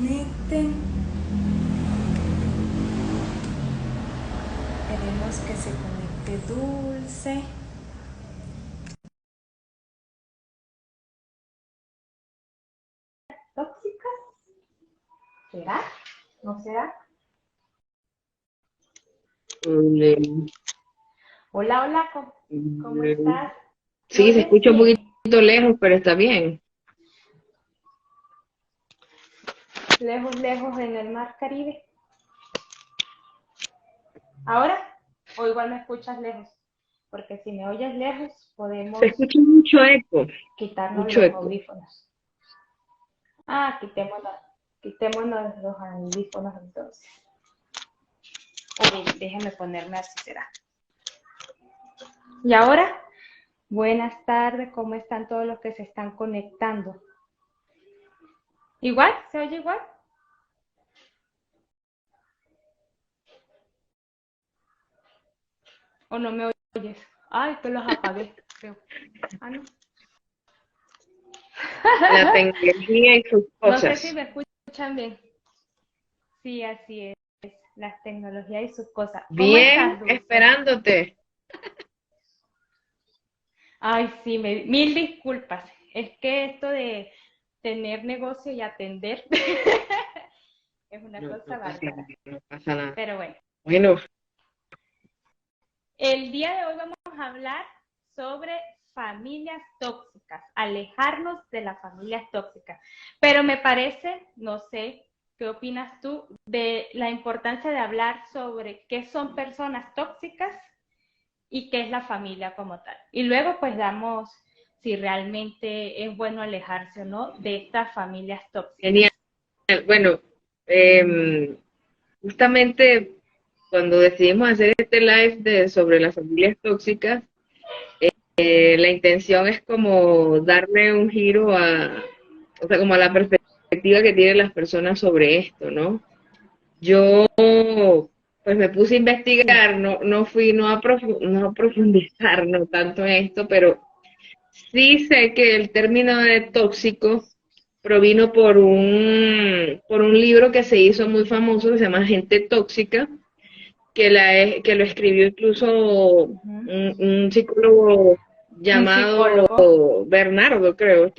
conecten. Queremos que se conecte Dulce. ¿Tóxicas? ¿Será? ¿No será? Hola, hola, ¿cómo estás? ¿Me Sí, se oyes escucha un bien? poquito lejos, pero está bien. Lejos, lejos en el mar Caribe. ¿Ahora? ¿O igual me escuchas lejos? Porque si me oyes lejos, Se podemos escucha mucho eco, quitarnos mucho los eco. audífonos. Ah, quitémonos los audífonos entonces. Uy, déjenme ponerme así, será. Y ahora, buenas tardes, ¿cómo están todos los que se están conectando? ¿Igual? ¿Se oye igual? ¿O no me oyes? Ay, que los apagué, creo. Ah, no. La tecnología y sus No sé si cosas. me escuchan bien. Sí, así es. Las tecnologías y sus cosas. ¿Cómo Bien, estás, Dulce? esperándote. Ay, sí, mil disculpas. Es que esto de tener negocio y atender es una No, cosa bárbara. no pasa nada. Pero bueno, Bueno, el día de hoy vamos a hablar sobre familias tóxicas, alejarnos de las familias tóxicas. Pero me parece, no sé, ¿qué opinas tú de la importancia de hablar sobre qué son personas tóxicas y qué es la familia como tal? Y luego pues damos si realmente es bueno alejarse o no de estas familias tóxicas. genial. Bueno, em, justamente cuando decidimos hacer este live sobre las familias tóxicas, la intención es como darle un giro o sea, como a la perspectiva que tienen las personas sobre esto, ¿no? Yo pues me puse a Sí. investigar, no a profundizar no tanto en esto, pero sí sé que el término de tóxico provino por un libro que se hizo muy famoso que se llama Gente Tóxica, que lo escribió incluso Uh-huh. un psicólogo Un llamado psicólogo. Bernardo, creo,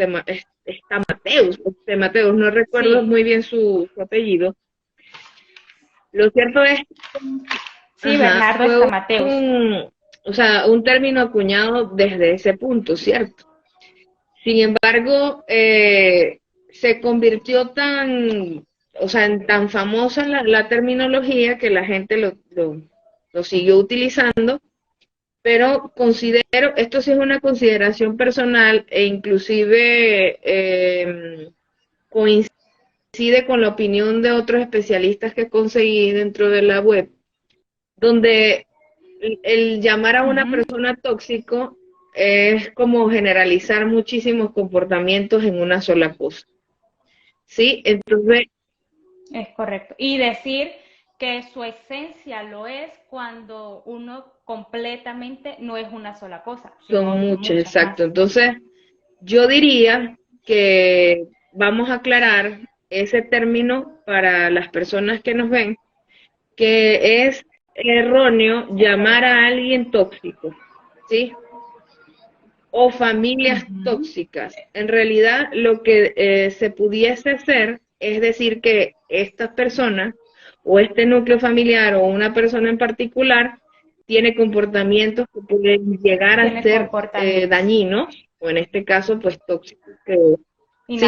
Mateus, no recuerdo Sí. muy bien su apellido. Lo cierto es Sí, ajá, Bernardo fue Estamateus. o sea, un término acuñado desde ese punto, ¿cierto? Sin embargo, se convirtió o sea, en tan famosa la terminología que la gente lo siguió utilizando, pero considero, esto sí es una consideración personal e inclusive coincide con la opinión de otros especialistas que conseguí dentro de la web, donde el llamar a una Uh-huh. persona tóxico es como generalizar muchísimos comportamientos en una sola cosa. ¿Sí? Entonces, Es correcto. Y decir que su esencia lo es cuando uno completamente no es una sola cosa, son sino muchas, muchas más. exacto. Entonces, yo diría que vamos a aclarar ese término para las personas que nos ven, que es erróneo Es llamar correcto. a alguien tóxico, ¿sí? O familias Uh-huh. tóxicas. En realidad, lo que se pudiese hacer es decir que estas personas o este núcleo familiar o una persona en particular tiene comportamientos que pueden llegar a Tiene ser comportamientos dañinos o en este caso pues tóxicos. Sí,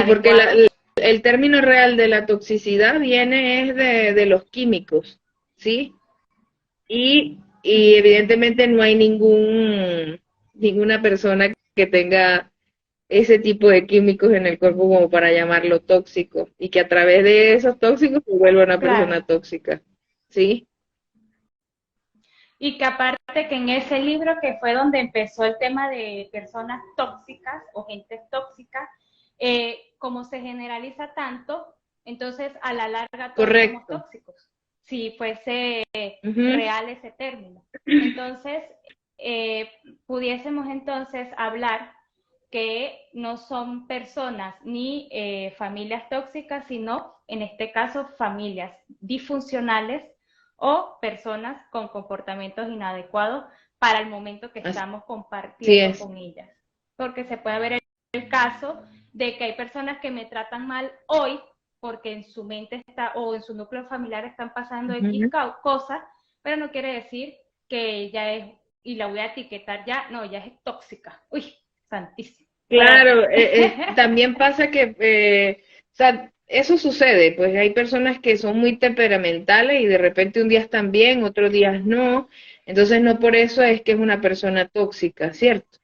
porque inadecuados. el término real de la toxicidad viene es de los químicos, ¿sí? Y Uh-huh. evidentemente no hay ninguna persona que tenga ese tipo de químicos en el cuerpo como para llamarlo tóxico y que a través de esos tóxicos se vuelva una Claro. persona tóxica, ¿sí? Y que aparte que en ese libro que fue donde empezó el tema de personas tóxicas o gente tóxica, como se generaliza tanto, entonces a la larga todos somos Correcto. tóxicos, si fuese Ujú. real ese término. Entonces, pudiésemos entonces hablar que no son personas ni familias tóxicas, sino en este caso familias disfuncionales o personas con comportamientos inadecuados para el momento que estamos compartiendo con ellas. Porque se puede ver el caso de que hay personas que me tratan mal hoy porque en su mente está o en su núcleo familiar están pasando X cosas, pero no quiere decir que ella es, y la voy a etiquetar ya, no, ella es tóxica. Uy, santísimo. Claro, también pasa que, o sea, eso sucede, pues hay personas que son muy temperamentales y de repente un día están bien, otros días no, entonces no por eso es que es una persona tóxica, ¿cierto?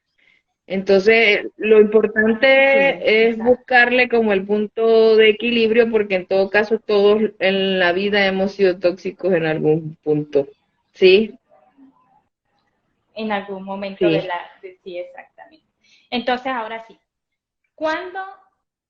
Entonces, lo importante es buscarle como el punto de equilibrio, porque en todo caso todos en la vida hemos sido tóxicos en algún punto, ¿sí? En algún momento sí, exactamente. Entonces, ahora sí, ¿cuándo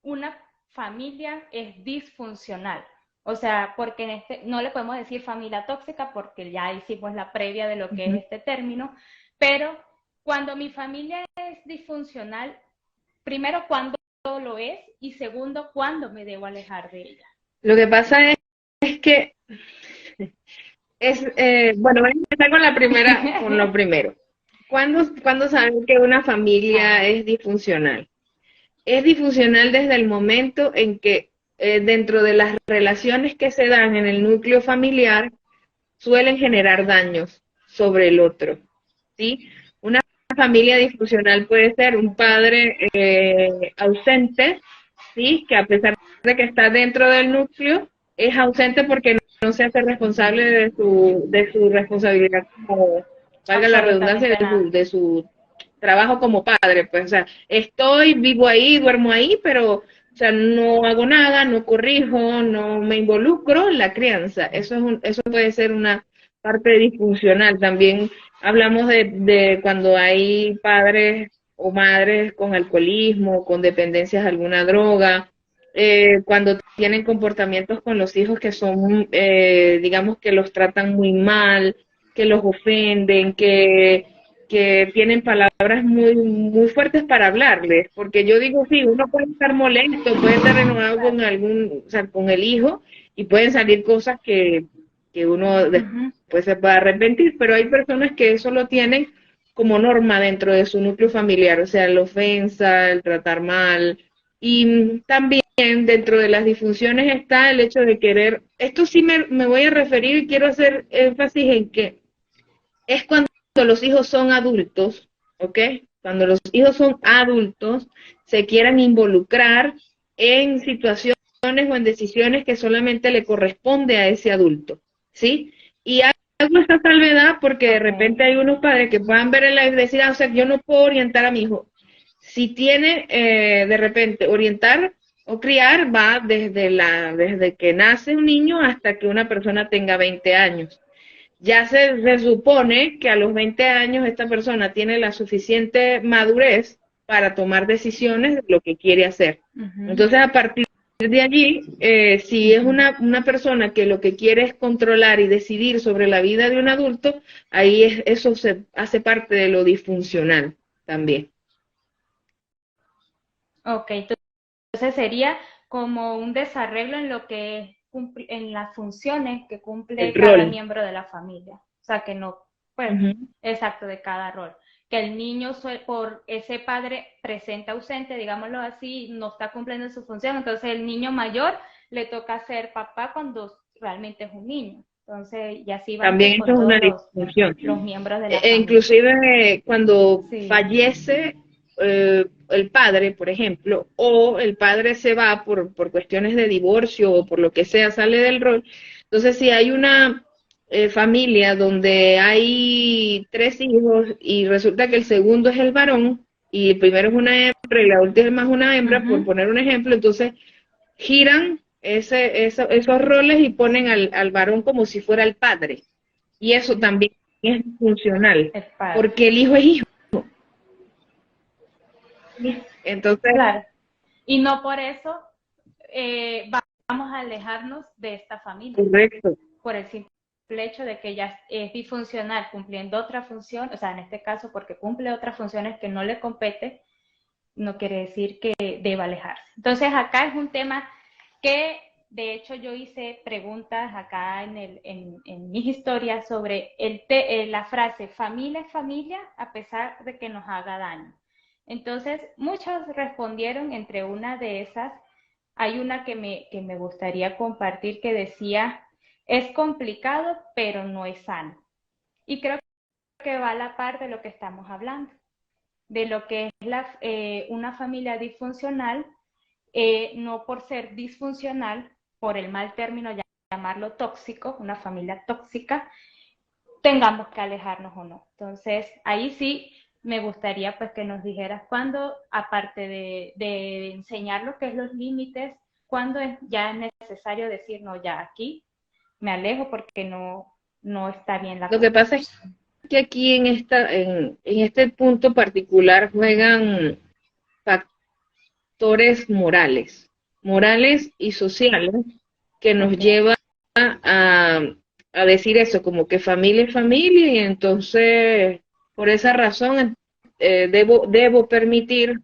una familia es disfuncional? O sea, porque no le podemos decir familia tóxica porque ya hicimos la previa de lo que es este término, pero cuando mi familia es disfuncional, primero, ¿cuándo lo es? Y segundo, ¿cuándo me debo alejar de ella? Lo que pasa es que bueno, voy a empezar con lo primero. ¿Cuándo saben que una familia es disfuncional? Es disfuncional desde el momento en que dentro de las relaciones que se dan en el núcleo familiar suelen generar daños sobre el otro, ¿sí? Una familia disfuncional puede ser un padre ausente, ¿sí? Que a pesar de que está dentro del núcleo, es ausente porque no se hace responsable de su responsabilidad como, valga la redundancia, de su trabajo como padre, pues, o sea, vivo ahí, duermo ahí, pero, o sea, no hago nada, no corrijo, no me involucro en la crianza. Eso puede ser una parte disfuncional. También hablamos de cuando hay padres o madres con alcoholismo, con dependencias de alguna droga, cuando tienen comportamientos con los hijos que son, digamos, que los tratan muy mal, que los ofenden, que tienen palabras muy fuertes para hablarles, porque yo digo, sí, uno puede estar molesto, puede estar enojado con o sea, con el hijo, y pueden salir cosas que uno después se puede arrepentir, pero hay personas que eso lo tienen como norma dentro de su núcleo familiar, o sea, la ofensa, el tratar mal, y también dentro de las disfunciones está el hecho de querer, esto sí me voy a referir y quiero hacer énfasis en que es cuando los hijos son adultos, ¿ok? Cuando los hijos son adultos, se quieran involucrar en situaciones o en decisiones que solamente le corresponde a ese adulto, ¿sí? Y hago esta salvedad porque de repente hay unos padres que puedan ver en la live y decir, o sea, yo no puedo orientar a mi hijo. Si tiene de repente orientar o criar, va desde que nace un niño hasta que una persona tenga 20 años. Ya se supone que a los 20 años esta persona tiene la suficiente madurez para tomar decisiones de lo que quiere hacer. Entonces, a partir de allí, si es una persona que lo que quiere es controlar y decidir sobre la vida de un adulto, ahí eso se hace parte de lo disfuncional también. Ok, entonces sería como un desarreglo en lo que en las funciones que cumple cada miembro de la familia. O sea, que no, pues, exacto, de cada rol. Que el niño, por ese padre presente ausente, digámoslo así, no está cumpliendo su función, entonces el niño mayor le toca ser papá cuando realmente es un niño. Entonces, y así van también con todos los miembros de la familia. Inclusive cuando fallece el padre, por ejemplo, o el padre se va por cuestiones de divorcio o por lo que sea, sale del rol. Entonces, si hay una familia donde hay 3 hijos y resulta que el segundo es el varón y el primero es una hembra y la última es más una hembra, por poner un ejemplo, entonces giran esos roles y ponen al varón como si fuera el padre. Y eso también es funcional, porque el hijo es hijo. Entonces, claro. Y no por eso vamos a alejarnos de esta familia. Correcto. Por el simple hecho de que ella es disfuncional cumpliendo otra función, o sea, en este caso porque cumple otras funciones que no le compete, no quiere decir que deba alejarse. Entonces acá es un tema que de hecho yo hice preguntas acá en mis historias sobre la frase familia es familia a pesar de que nos haga daño. Entonces muchos respondieron, entre una de esas hay una que me gustaría compartir que decía, es complicado pero no es sano. Y creo que va a la par de lo que estamos hablando, de lo que es una familia disfuncional, no por ser disfuncional, por el mal término llamarlo tóxico, una familia tóxica, tengamos que alejarnos o no. Entonces, ahí sí me gustaría pues que nos dijeras cuándo, aparte de enseñar lo que es los límites, cuándo ya es necesario decir, no, ya aquí me alejo porque no está bien la Lo que cosa. pasa es que aquí en este punto particular juegan factores morales y sociales que nos Okay. llevan a, a decir eso, como que familia es familia y entonces por esa razón debo permitir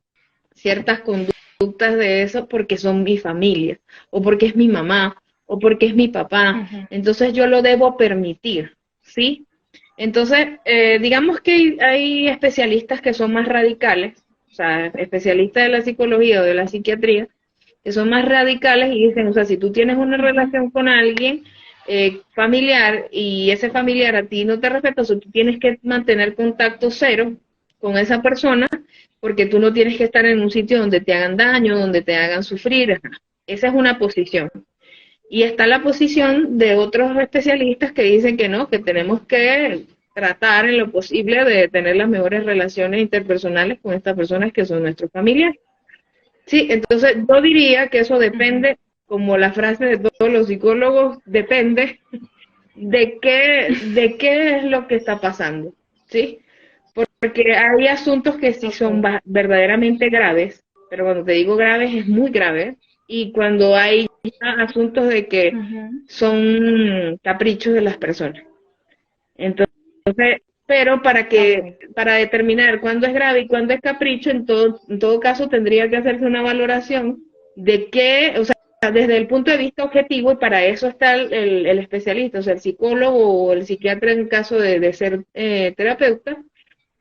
ciertas conductas de eso porque son mi familia, o porque es mi mamá, o porque es mi papá. Uh-huh. Entonces yo lo debo permitir, ¿sí? Entonces, digamos que hay especialistas que son más radicales, o sea, especialistas de la psicología o de la psiquiatría, que son más radicales y dicen, o sea, si tú tienes una relación con alguien familiar y ese familiar a ti no te respeta, o sea, tú tienes que mantener contacto cero con esa persona porque tú no tienes que estar en un sitio donde te hagan daño, donde te hagan sufrir. Esa es una posición. Y está la posición de otros especialistas que dicen que no, que tenemos que tratar en lo posible de tener las mejores relaciones interpersonales con estas personas que son nuestros familiares. Sí, entonces yo diría que eso Uh-huh. depende, como la frase de todos los psicólogos, depende de qué es lo que está pasando, ¿sí? Porque hay asuntos que sí son Okay. verdaderamente graves, pero cuando te digo graves es muy grave, y cuando hay asuntos de que Uh-huh. son caprichos de las personas. Entonces, pero Okay. para determinar cuándo es grave y cuándo es capricho, en todo caso tendría que hacerse una valoración de qué, o sea, desde el punto de vista objetivo, y para eso está el especialista, o sea, el psicólogo o el psiquiatra en caso de ser terapeuta,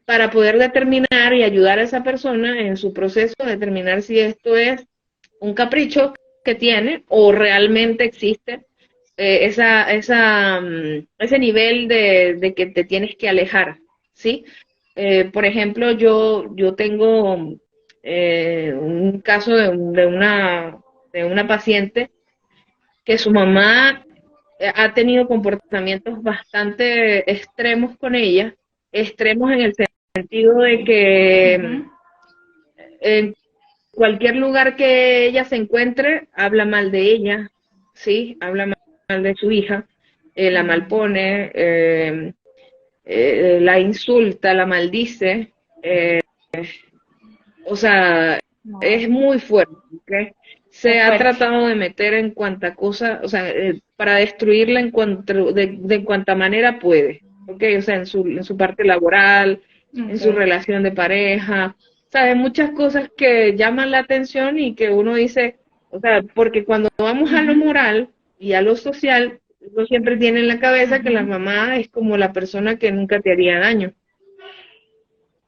para poder determinar y ayudar a esa persona en su proceso a determinar si esto es un capricho que tiene o realmente existe ese nivel de que te tienes que alejar, ¿sí? Por ejemplo, yo tengo un caso de una paciente que su mamá ha tenido comportamientos bastante extremos con ella, extremos en el sentido de que Uh-huh. en cualquier lugar que ella se encuentre, habla mal de ella, ¿sí? Habla mal de su hija, la malpone, la insulta, la maldice, o sea, es No, muy fuerte, ¿ok? Se es ha fuerte. tratado de meter en cuanta cosa, o sea, para destruirla de cuanta manera puede, ¿ok? O sea, en su parte laboral, en su Okay. relación de pareja, o sea, hay muchas cosas que llaman la atención y que uno dice, o sea, porque cuando vamos a lo Uh-huh. moral y a lo social, uno siempre tiene en la cabeza que la Uh-huh. mamá es como la persona que nunca te haría daño,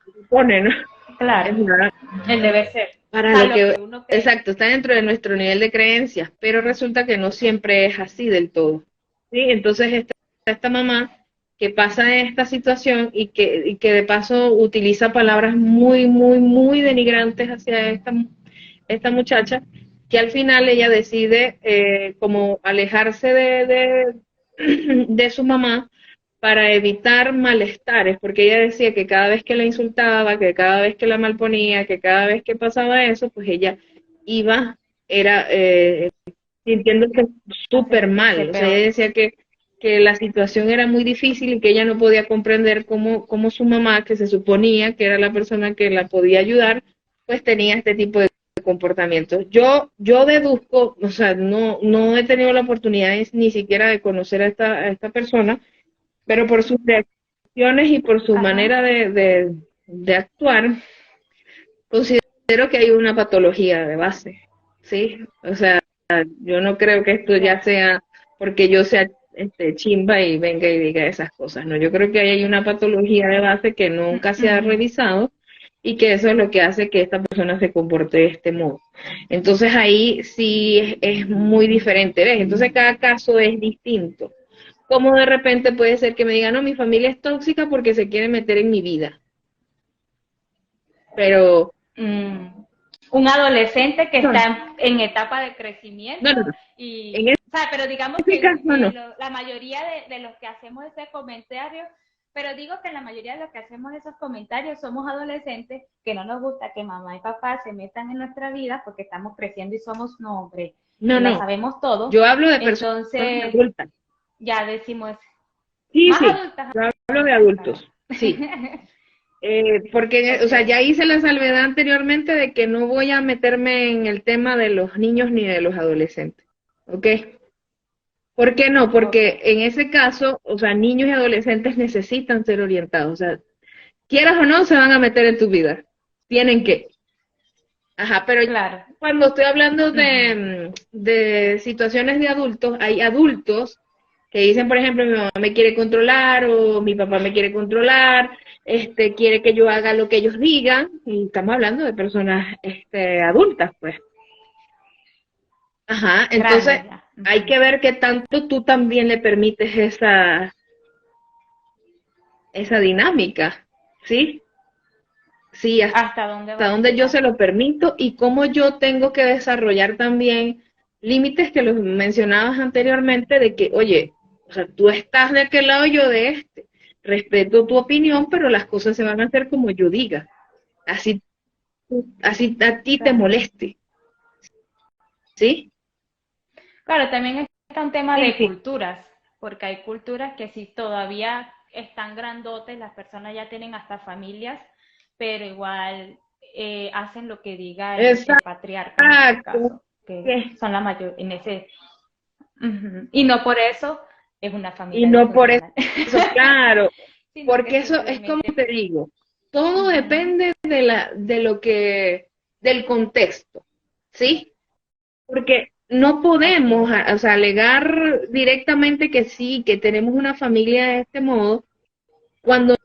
se supone, ¿no? Claro, Es nada, el deber ser. O para sea, lo lo que, que uno cree. exacto, está dentro de nuestro nivel de creencias, pero resulta que no siempre es así del todo, ¿sí? Entonces esta mamá que pasa esta situación y que de paso utiliza palabras muy, muy, muy denigrantes hacia esta muchacha, que al final ella decide como alejarse de su mamá para evitar malestares, porque ella decía que cada vez que la insultaba, que cada vez que la malponía, que cada vez que pasaba eso, pues ella iba, era sintiéndose súper Hacerse mal. O sea, ella peor. decía que la situación era muy difícil y que ella no podía comprender cómo su mamá, que se suponía que era la persona que la podía ayudar, pues tenía este tipo de comportamientos. Yo deduzco, o sea, no he tenido la oportunidad ni siquiera de conocer a esta persona, pero por sus reacciones y por su Ajá. manera de actuar, considero considero que hay una patología de base, ¿sí? O sea, yo no creo que esto ya sea porque yo sea chimba y venga y diga esas cosas, ¿no? Yo creo que ahí hay una patología de base que nunca se ha revisado y que eso es lo que hace que esta persona se comporte de este modo. Entonces ahí sí es muy diferente, ¿ves? Entonces cada caso es distinto. Como de repente puede ser que me digan, no, mi familia es tóxica porque se quiere meter en mi vida. Pero un adolescente que no, está en etapa de crecimiento no. En y, o sea, pero digamos ese que caso no. la mayoría de los que hacemos ese comentario, pero digo que la mayoría de los que hacemos esos comentarios somos adolescentes que no nos gusta que mamá y papá se metan en nuestra vida porque estamos creciendo y somos hombres y lo sabemos todo. Yo hablo de personas Entonces, adultas. ya decimos, Sí, más sí, adultas. yo hablo de adultos, sí. Porque, Okay. o sea, ya hice la salvedad anteriormente de que no voy a meterme en el tema de los niños ni de los adolescentes, ¿ok? ¿Por qué no? Porque en ese caso, o sea, niños y adolescentes necesitan ser orientados, o sea, quieras o no, se van a meter en tu vida, tienen que. Ajá, pero Claro. cuando estoy hablando de situaciones de adultos, hay adultos que dicen, por ejemplo, mi mamá me quiere controlar o mi papá me quiere controlar, quiere que yo haga lo que ellos digan, y estamos hablando de personas adultas, pues. Ajá, entonces hay que ver qué tanto tú también le permites esa dinámica, ¿sí? Sí, hasta dónde yo se lo permito y cómo yo tengo que desarrollar también límites que los mencionabas anteriormente de que, oye, o sea, tú estás de aquel lado, yo de este. Respeto tu opinión, pero las cosas se van a hacer como yo diga. Así a ti te moleste. ¿Sí? Claro, también está un tema Sí, de sí. culturas, porque hay culturas que si todavía están grandotes, las personas ya tienen hasta familias, pero igual hacen lo que diga el patriarca en este caso, que son la mayor en ese. Y no por eso es una Y familia no por eso, disfuncional. claro, Sino porque que eso es como simplemente. te digo, todo depende del contexto, ¿sí? Porque no podemos, o sea, alegar directamente que sí, que tenemos una familia de este modo, cuando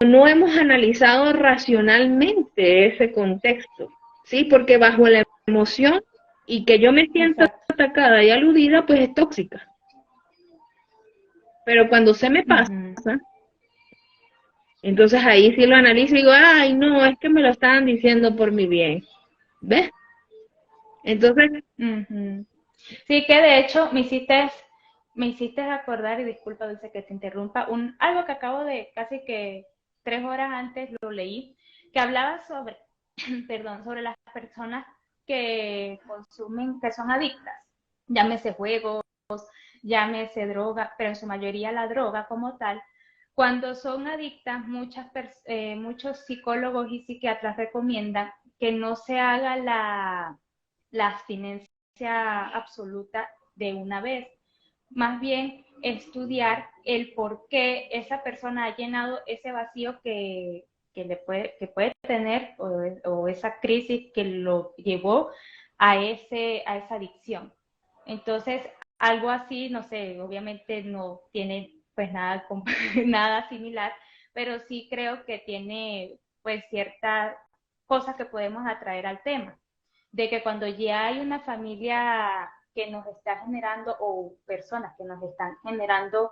no hemos analizado racionalmente ese contexto, ¿sí? Porque bajo la emoción y que yo me siento atacada y aludida, pues es tóxica. Pero cuando se me pasa, entonces ahí sí lo analizo y digo, ay, no, es que me lo estaban diciendo por mi bien. ¿Ves? Entonces. Sí, que de hecho me hiciste acordar, y disculpa Dulce que te interrumpa, algo que acabo de casi que 3 horas antes lo leí, que hablaba sobre, perdón, sobre las personas que consumen, que son adictas, llámese juegos, llámese droga, pero en su mayoría la droga como tal. Cuando son adictas, muchos psicólogos y psiquiatras recomiendan que no se haga la abstinencia absoluta de una vez, más bien estudiar el por qué esa persona ha llenado ese vacío que puede tener o esa crisis que lo llevó a esa adicción. Entonces, algo así, no sé, obviamente no tiene pues nada, nada similar, pero sí creo que tiene pues ciertas cosas que podemos atraer al tema, de que cuando ya hay una familia que nos está generando o personas que nos están generando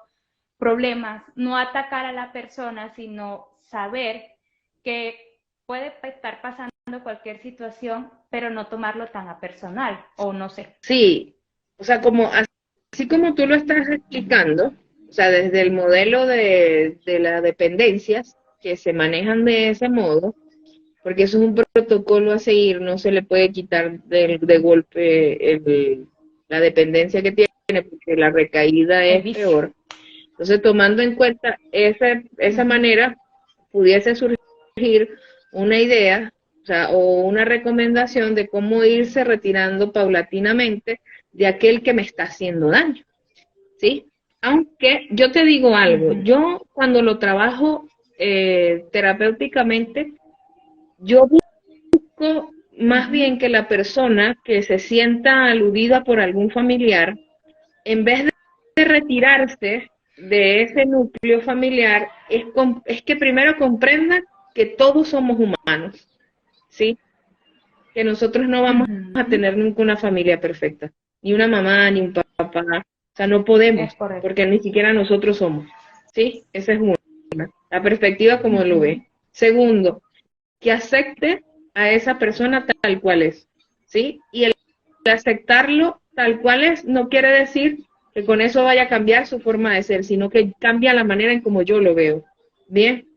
problemas, no atacar a la persona, sino saber que puede estar pasando cualquier situación, pero no tomarlo tan a personal, o no sé. Sí, o sea, así como tú lo estás explicando, o sea, desde el modelo de las dependencias que se manejan de ese modo, porque eso es un protocolo a seguir, no se le puede quitar de golpe la dependencia que tiene, porque la recaída es peor. Entonces, tomando en cuenta esa manera, pudiese surgir una idea, o sea, o una recomendación de cómo irse retirando paulatinamente de aquel que me está haciendo daño, ¿sí? Aunque yo te digo algo, yo cuando lo trabajo terapéuticamente, yo busco más bien que la persona que se sienta aludida por algún familiar, en vez de retirarse de ese núcleo familiar, es que primero comprenda que todos somos humanos, ¿sí? Que nosotros no vamos a Ujú. tener nunca una familia perfecta, ni una mamá, ni un papá, o sea, no podemos, Es correcto. porque ni siquiera nosotros somos, ¿sí? Esa es una, la perspectiva como lo Ujú. ve. Segundo, que acepte a esa persona tal cual es, ¿sí? Y el aceptarlo tal cual es no quiere decir que con eso vaya a cambiar su forma de ser, sino que cambia la manera en como yo lo veo, ¿bien?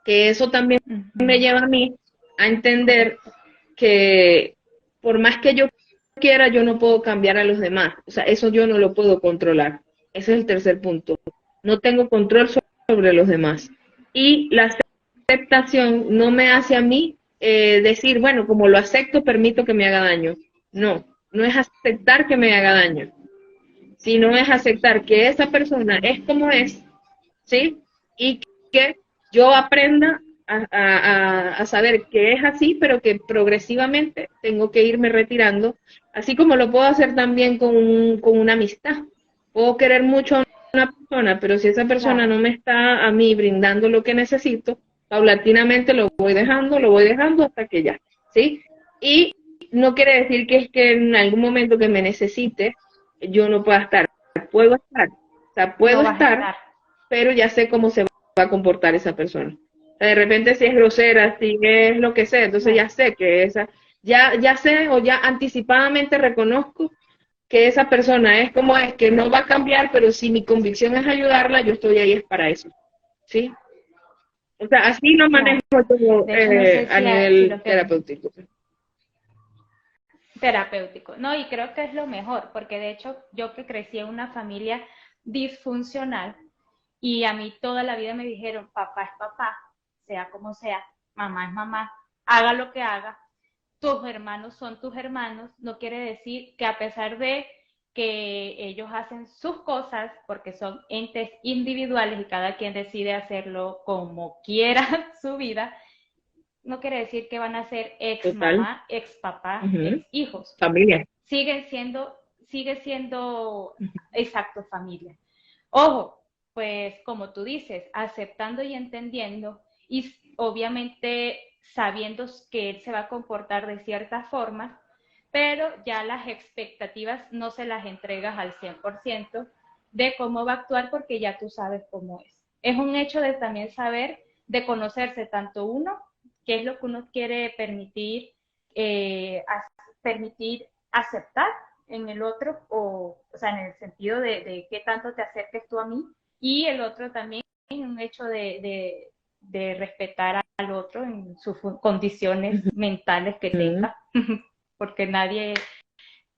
Que eso también me Ujú. lleva a mí a entender Correcto. que por más que yo quiera, yo no puedo cambiar a los demás, o sea, eso yo no lo puedo controlar. Ese es el tercer punto. No tengo control sobre los demás. Y la aceptación no me hace a mí decir, bueno, como lo acepto, permito que me haga daño. No, no es aceptar que me haga daño, sino es aceptar que esa persona es como es, ¿sí? Y que yo aprenda a saber que es así, pero que progresivamente tengo que irme retirando, así como lo puedo hacer también con una amistad. Puedo querer mucho a una persona, pero si esa persona Claro. no me está a mí brindando lo que necesito, paulatinamente lo voy dejando hasta que ya, ¿sí? Y no quiere decir que es que en algún momento que me necesite, yo no pueda estar. Puedo estar, o sea, puedo No vas a estar, estar. pero ya sé cómo se va a comportar esa persona. O sea, de repente si es grosera, si es lo que sea, entonces Claro. ya sé que ya sé o ya anticipadamente reconozco que esa persona es como es, que no va a cambiar, pero si mi convicción es ayudarla, yo estoy ahí es para eso, ¿sí? O sea, así lo manejo Claro. yo De hecho, no sé a si nivel lo que terapéutico. terapéutico. No, y creo que es lo mejor, porque de hecho yo que crecí en una familia disfuncional y a mí toda la vida me dijeron, papá es papá, sea como sea, mamá es mamá, haga lo que haga, tus hermanos son tus hermanos, no quiere decir que a pesar de que ellos hacen sus cosas porque son entes individuales y cada quien decide hacerlo como quiera su vida, no quiere decir que van a ser ex Total. mamá, ex papá, ex Ujú. hijos. Familia. Siguen siendo, sigue siendo exacto familia. Ojo, pues como tú dices, aceptando y entendiendo y obviamente sabiendo que él se va a comportar de cierta forma, pero ya las expectativas no se las entregas al 100% de cómo va a actuar porque ya tú sabes cómo es. Es un hecho de también saber, de conocerse tanto uno, qué es lo que uno quiere permitir, permitir aceptar en el otro, o sea, en el sentido de qué tanto te acerques tú a mí, y el otro también un hecho de respetar al otro en sus condiciones mentales que Ujú. tenga, porque nadie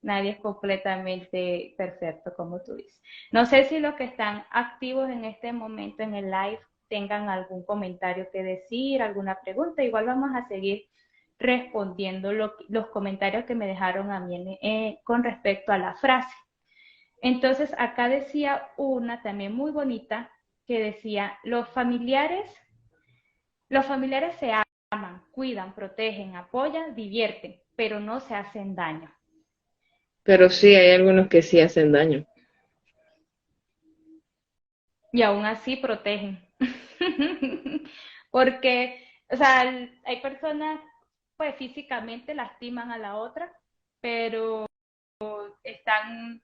es completamente perfecto, como tú dices. No sé si los que están activos en este momento en el live tengan algún comentario que decir, alguna pregunta. Igual vamos a seguir respondiendo los comentarios que me dejaron a mí con respecto a la frase. Entonces, acá decía una también muy bonita que decía, los familiares se aman, cuidan, protegen, apoyan, divierten, pero no se hacen daño. Pero sí, hay algunos que sí hacen daño. Y aún así protegen. Porque, o sea, hay personas, pues físicamente lastiman a la otra, pero están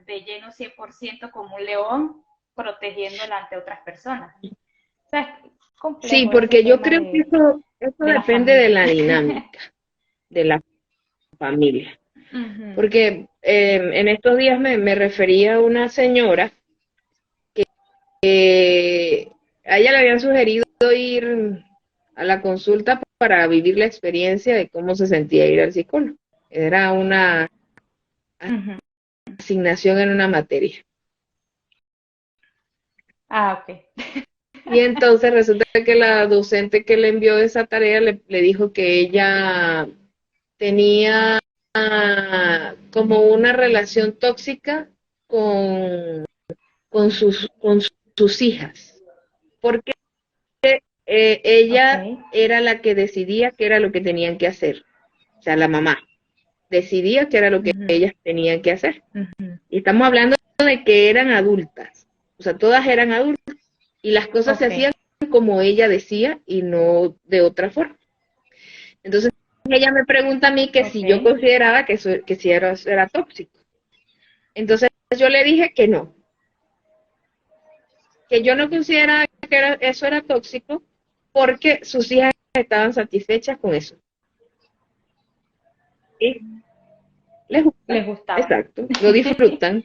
de lleno 100% como un león protegiéndola ante otras personas. O sea, es Sí, complejo ese porque yo tema creo que eso de la depende de familia. la dinámica de la familia. Ujú. Porque en estos días me refería a una señora que a ella le habían sugerido ir a la consulta para vivir la experiencia de cómo se sentía ir al psicólogo. Era una Ujú. asignación en una materia. Ah, ok. Y entonces resulta que la docente que le envió esa tarea le dijo que ella tenía como una relación tóxica con sus hijas. ¿Por qué? ella Ok. era la que decidía qué era lo que tenían que hacer. O sea, la mamá decidía qué era lo que Ujú, ellas tenían que hacer. ujú. Y estamos hablando de que eran adultas. O sea, todas eran adultas y las cosas se Ok, hacían como ella decía y no de otra forma. Entonces ella me pregunta a mí que ok. si yo consideraba que si era tóxico. Entonces yo le dije que yo no consideraba que eso era tóxico porque sus hijas estaban satisfechas con eso. ¿Sí? Les gusta, Les gustaba. exacto, lo disfrutan,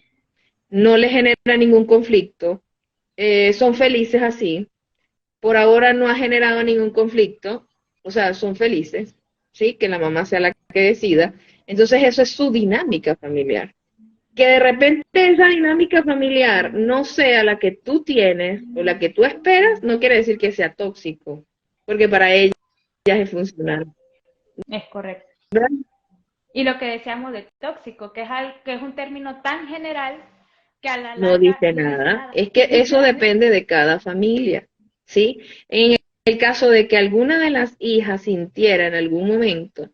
no les genera ningún conflicto, son felices así. Por ahora no ha generado ningún conflicto, o sea, son felices, ¿sí? Que la mamá sea la que decida. Entonces eso es su dinámica familiar. Que de repente esa dinámica familiar no sea la que tú tienes o la que tú esperas, no quiere decir que sea tóxico, porque para ella es funcional. Es correcto. ¿Verdad? Y lo que decíamos de tóxico, que es un término tan general que a la No larga dice no dice nada. nada. Es que eso depende de cada familia, ¿sí? En el caso de que alguna de las hijas sintiera en algún momento,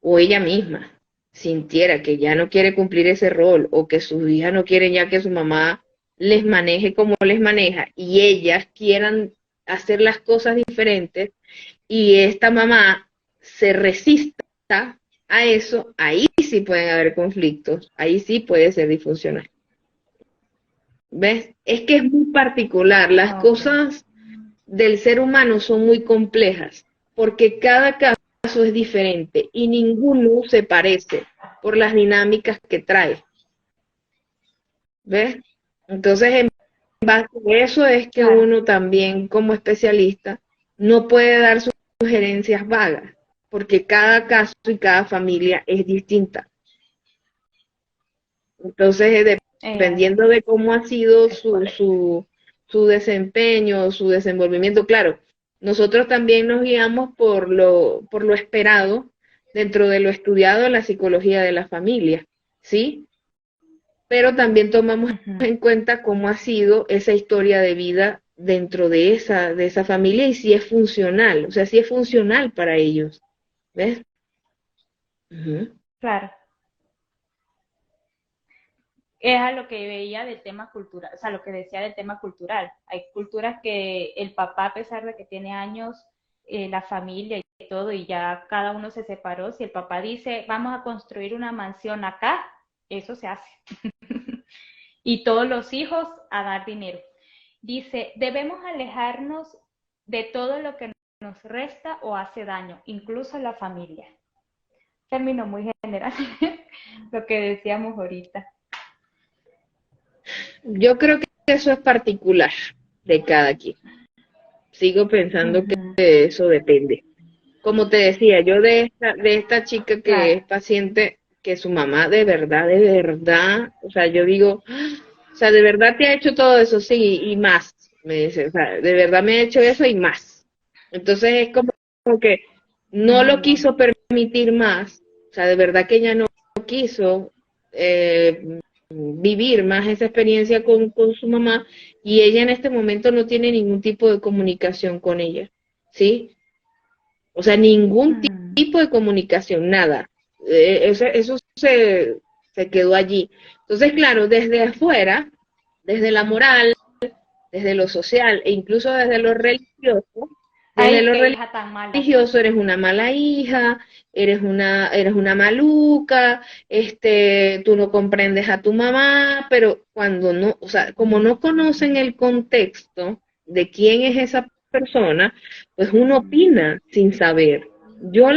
o ella misma sintiera que ya no quiere cumplir ese rol, o que sus hijas no quieren ya que su mamá les maneje como les maneja, y ellas quieran hacer las cosas diferentes, y esta mamá se resista a eso, ahí sí pueden haber conflictos, ahí sí puede ser disfuncional. ¿Ves? Es que es muy particular. Las Ok, cosas del ser humano son muy complejas porque cada caso es diferente y ninguno se parece por las dinámicas que trae. ¿Ves? Entonces, en base a eso es que claro. uno también como especialista no puede dar sugerencias vagas porque cada caso y cada familia es distinta. Entonces, Así dependiendo de cómo ha sido es correcto. su desempeño, su desenvolvimiento, claro, nosotros también nos guiamos por lo esperado dentro de lo estudiado en la psicología de la familia, ¿sí? Pero también tomamos Ujú. en cuenta cómo ha sido esa historia de vida dentro de esa familia y si es funcional, o sea, si es funcional para ellos, ¿ves? Ujú. Claro. Es a lo que veía del tema cultural, o sea, lo que decía del tema cultural. Hay culturas que el papá, a pesar de que tiene años, la familia y todo, y ya cada uno se separó, si el papá dice, vamos a construir una mansión acá, eso se hace. Y todos los hijos a dar dinero. Dice, debemos alejarnos de todo lo que nos resta o hace daño, incluso la familia. Término muy general, lo que decíamos ahorita. Yo creo que eso es particular de cada quien. Sigo pensando que Ujú. eso depende. Como te decía, yo de esta chica que Claro. es paciente, que su mamá de verdad, o sea, yo digo, o sea, de verdad te ha hecho todo eso, sí, y más, me dice, o sea, de verdad me ha hecho eso y más. Entonces es como que no lo No. quiso permitir más, o sea, de verdad que ella no quiso vivir más esa experiencia con su mamá y ella en este momento no tiene ningún tipo de comunicación con ella, ¿sí? O sea, ningún Mm. tipo de comunicación, nada. Eso se quedó allí. Entonces, claro, desde afuera, desde la moral, desde lo social e incluso desde Ay, lo qué hija tan mala. religioso eres una mala hija, eres una maluca, tú no comprendes a tu mamá, pero cuando no, o sea, como no conocen el contexto de quién es esa persona, pues uno opina sin saber. Yo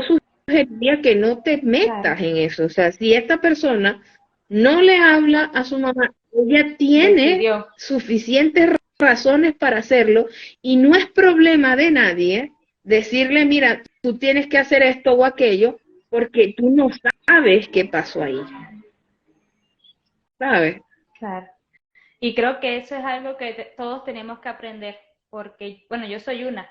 sugeriría que no te Claro, metas en eso, o sea, si esta persona no le habla a su mamá, ella tiene decidió. suficientes razones para hacerlo y no es problema de nadie decirle, mira, tú tienes que hacer esto o aquello, porque tú no sabes qué pasó ahí, ¿sabes? Claro. Y creo que eso es algo que todos tenemos que aprender, porque, bueno, yo soy una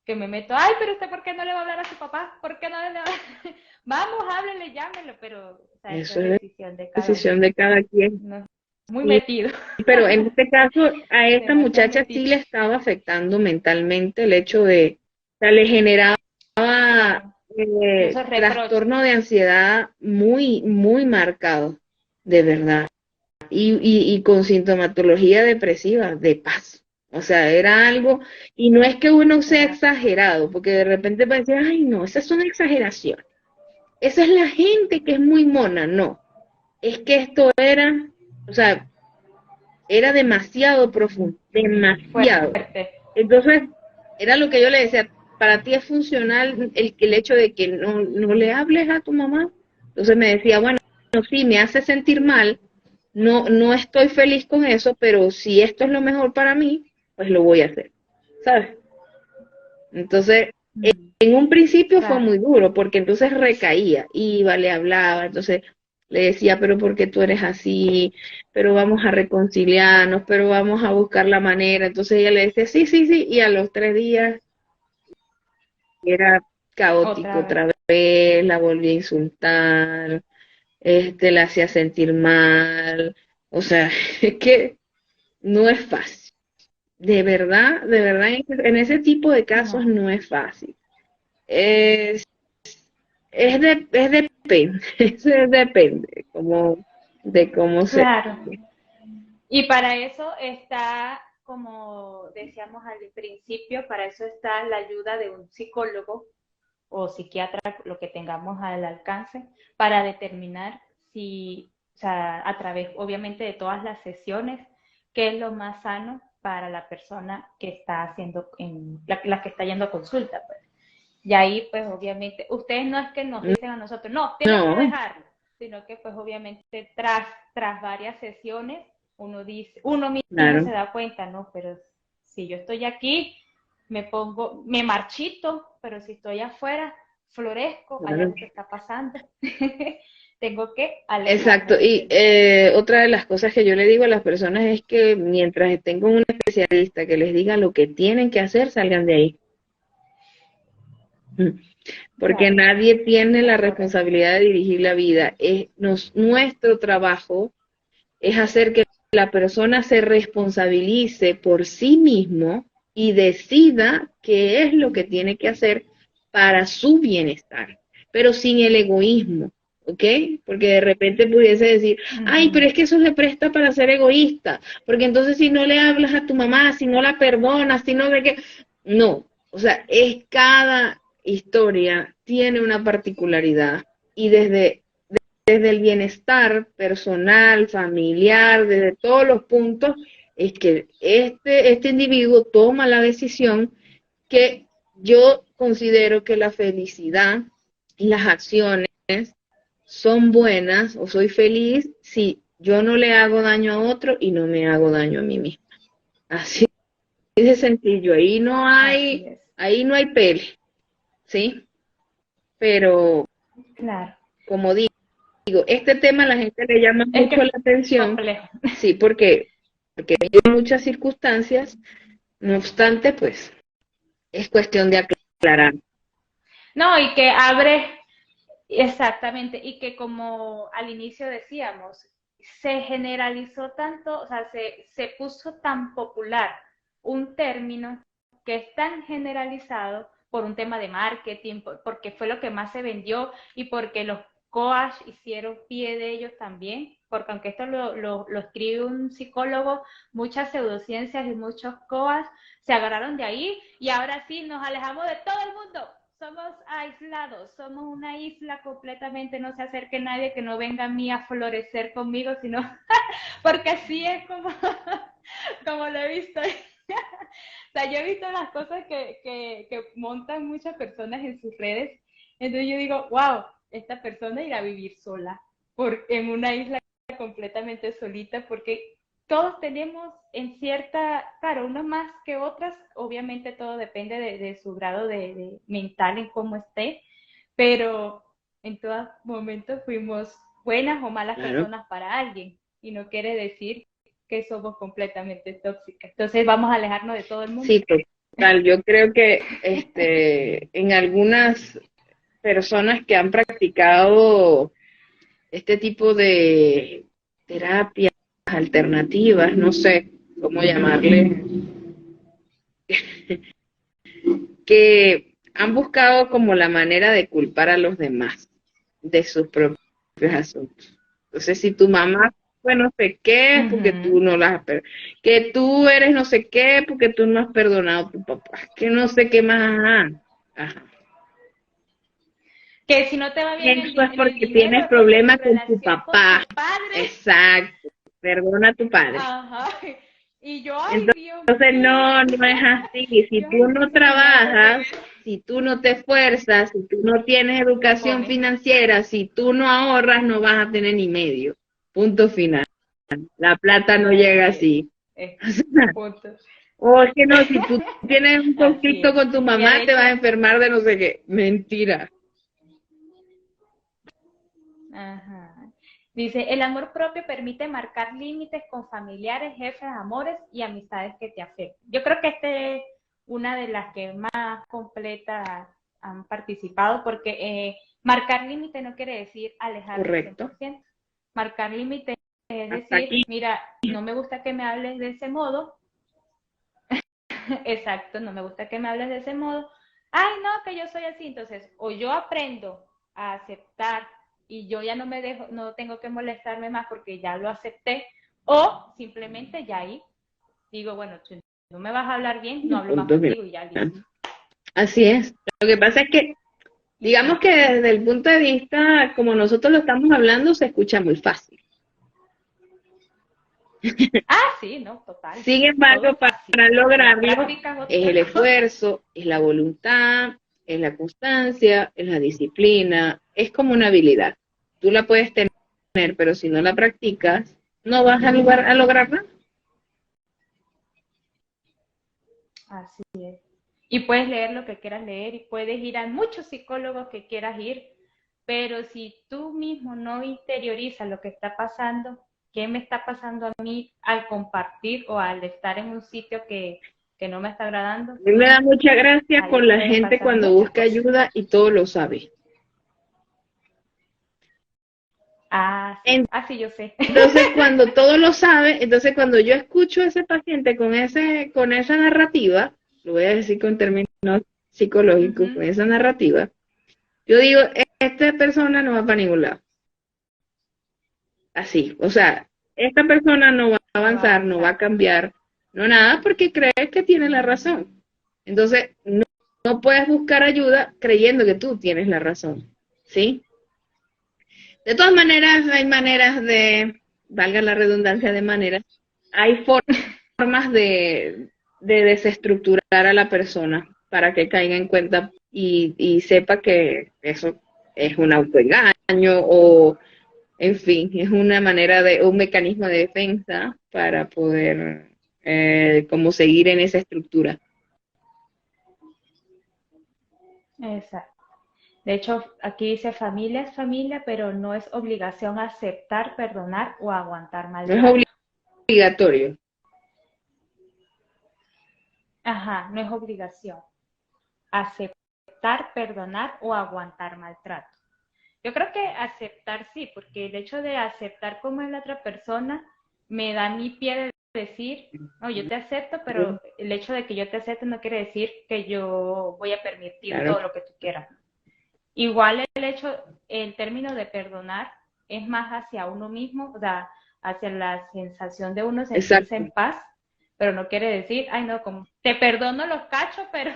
que me meto, ay, pero usted, ¿por qué no le va a hablar a su papá? ¿Por qué no le va a... Vamos, háblele, llámelo, pero, o sea, eso Eso es es decisión de cada uno. decisión de cada quien. No, muy metido, Pero en este caso, a esta demasiado muchacha sí metido. le estaba afectando mentalmente el hecho de, o sea, le generaba Claro, muchos reproches. trastorno de ansiedad muy, muy marcado, de verdad. Y con sintomatología depresiva, de paso. O sea, era algo, y no es que uno sea Claro, exagerado, porque de repente va a decir, ay, no, esa es una exageración. Esa es la gente que es muy mona, no. Es que esto era, o sea, era demasiado profundo, demasiado. fuerte. Entonces, era lo que yo le decía, para ti es funcional el hecho de que no le hables a tu mamá. Entonces me decía, bueno, sí, me hace sentir mal, no estoy feliz con eso, pero si esto es lo mejor para mí, pues lo voy a hacer, ¿sabes? Entonces, Mm, en un principio fue claro, muy duro, porque entonces recaía, iba, le hablaba, entonces le decía, pero ¿por qué tú eres así? Pero vamos a reconciliarnos, pero vamos a buscar la manera. Entonces ella le decía, sí, sí, sí, y a los 3 días era caótico otra vez. otra vez, la volvía a insultar, la hacía sentir mal, o sea, es que no es fácil. De verdad, en ese tipo de casos No, no es fácil. Es es depende, eso es depende, como de cómo se. claro. Y para eso está, como decíamos al principio, para eso está la ayuda de un psicólogo o psiquiatra, lo que tengamos al alcance, para determinar si, o sea, a través, obviamente, de todas las sesiones, qué es lo más sano para la persona que está haciendo, la que está yendo a consulta. Pues. Y ahí, pues, obviamente, ustedes no es que nos dicen a nosotros, no, tienes que No, dejarlo, sino que, pues, obviamente, tras varias sesiones, uno dice, uno mismo claro, se da cuenta, ¿no? Pero si yo estoy aquí, me marchito, pero si estoy afuera, florezco, hay claro. algo que está pasando. Tengo que alejarme Exacto, de y él. otra de las cosas que yo le digo a las personas es que mientras estén con un especialista que les diga lo que tienen que hacer, salgan de ahí. Mm. Porque Claro, nadie tiene la es correcto. responsabilidad de dirigir la vida. Nuestro trabajo es hacer que la persona se responsabilice por sí mismo y decida qué es lo que tiene que hacer para su bienestar, pero sin el egoísmo, ¿ok? Porque de repente pudiese decir, ay, pero Ujú. es que eso se presta para ser egoísta, porque entonces si no le hablas a tu mamá, si no la perdonas, si no de qué, no, o sea, es cada historia tiene una particularidad y desde el bienestar personal, familiar, desde todos los puntos, es que este individuo toma la decisión que yo considero que la felicidad y las acciones son buenas o soy feliz si yo no le hago daño a otro y no me hago daño a mí misma. Así de sencillo, Así es. ahí no hay pele, ¿sí? Pero Claro. como digo, este tema a la gente le llama Es que mucho la es atención, complejo. sí, porque hay muchas circunstancias, no obstante, pues es cuestión de aclarar. No, y que abre, exactamente, y que como al inicio decíamos, se generalizó tanto, o sea, se puso tan popular un término que es tan generalizado por un tema de marketing, porque fue lo que más se vendió y porque los coach hicieron pie de ellos también, porque aunque esto lo escribe un psicólogo, muchas pseudociencias y muchos coach se agarraron de ahí y ahora sí nos alejamos de todo el mundo. Somos aislados, somos una isla completamente, no se acerque nadie que no venga a mí a florecer conmigo, sino porque así es como, como lo he visto. O sea, yo he visto las cosas que montan muchas personas en sus redes, entonces yo digo, wow, esta persona irá a vivir sola, en una isla completamente solita, porque todos tenemos en cierta, claro, unas más que otras, obviamente todo depende de su grado de mental en cómo esté, pero en todo momento fuimos buenas o malas Claro. personas para alguien y no quiere decir que somos completamente tóxicas. Entonces vamos a alejarnos de todo el mundo. Sí, total. Yo creo que en algunas personas que han practicado este tipo de terapias alternativas, no sé cómo llamarle, que han buscado como la manera de culpar a los demás de sus propios asuntos. Entonces, si tu mamá fue no sé qué, porque tú Ujú. no las has perdonado, que tú eres no sé qué, porque tú no has perdonado a tu papá, que no sé qué más, ajá. Ajá. Que si no te va bien Eso es en el porque dinero tienes es porque tu problemas con tu relación con papá. tu padre. Exacto. Perdona a tu padre. Ajá. Y yo, ay, Dios Entonces, mío. no es así. Si Yo, tú ay, no Dios, si me hace trabajas, reír. si tú no te esfuerzas, si tú no tienes educación Pone. financiera, si tú no ahorras, no vas a tener ni medio. Punto final. La plata no llega Así es. así. Es punto. O es que no, si tú tienes un Así conflicto es. con tu Mira, mamá, de te vas hecho, a enfermar de no sé qué. Mentira. ajá. Dice, el amor propio permite marcar límites con familiares, jefes, amores y amistades que te afectan. Yo creo que esta es una de las que más completas han participado porque marcar límites no quiere decir alejarte Correcto. 100%. Marcar límites es Hasta decir, aquí. mira, no me gusta que me hables de ese modo. Exacto, no me gusta que me hables de ese modo. Ay, no, que yo soy así. Entonces, o yo aprendo a aceptar y yo ya no me dejo, no tengo que molestarme más porque ya lo acepté, o simplemente ya ahí digo, bueno, si no me vas a hablar bien, no hablo más Punto final. contigo y ya listo. Así es. Lo que pasa es que, Y digamos sí. que desde el punto de vista, como nosotros lo estamos hablando, se escucha muy fácil. Ah, sí, no, total. Sin Todo embargo, fácil. para La lograrlo, práctica es es el otra cosa. esfuerzo, es la voluntad, es la constancia, es la disciplina, es como una habilidad. Tú la puedes tener, pero si no la practicas, no vas a lograr nada. Así es. Y puedes leer lo que quieras leer y puedes ir a muchos psicólogos que quieras ir, pero si tú mismo no interiorizas lo que está pasando, qué me está pasando a mí al compartir o al estar en un sitio que no me está agradando, A mí me da mucha gracia ahí con la pueden gente pasar cuando muchas busca cosas. ayuda y todo lo sabe. Ah, sí, ah, sí, yo sé. Entonces, cuando todo lo sabe, entonces cuando yo escucho a ese paciente con esa narrativa, lo voy a decir con términos psicológicos, con Ujú. esa narrativa, yo digo, esta persona no va para ningún lado. Así, o sea, esta persona no va a No va a avanzar, no va a avanzar. cambiar, no nada, porque cree que tiene la razón. Entonces, no puedes buscar ayuda creyendo que tú tienes la razón, ¿sí? De todas maneras, hay maneras valga la redundancia de maneras, hay formas de desestructurar a la persona para que caiga en cuenta y sepa que eso es un autoengaño o, en fin, es una manera un mecanismo de defensa para poder como seguir en esa estructura. Exacto. De hecho, aquí dice familia es familia, pero no es obligación aceptar, perdonar o aguantar No es maltrato. obligatorio. Ajá, no es obligación. Aceptar, perdonar o aguantar maltrato. Yo creo que aceptar sí, porque el hecho de aceptar cómo es la otra persona me da mi pie de decir, no, yo te acepto, pero el hecho de que yo te acepte no quiere decir que yo voy a permitir Claro, todo lo que tú quieras. Igual el término de perdonar es más hacia uno mismo, o sea, hacia la sensación de uno sentirse exacto. en paz, pero no quiere decir, ay no, como te perdono los cachos, pero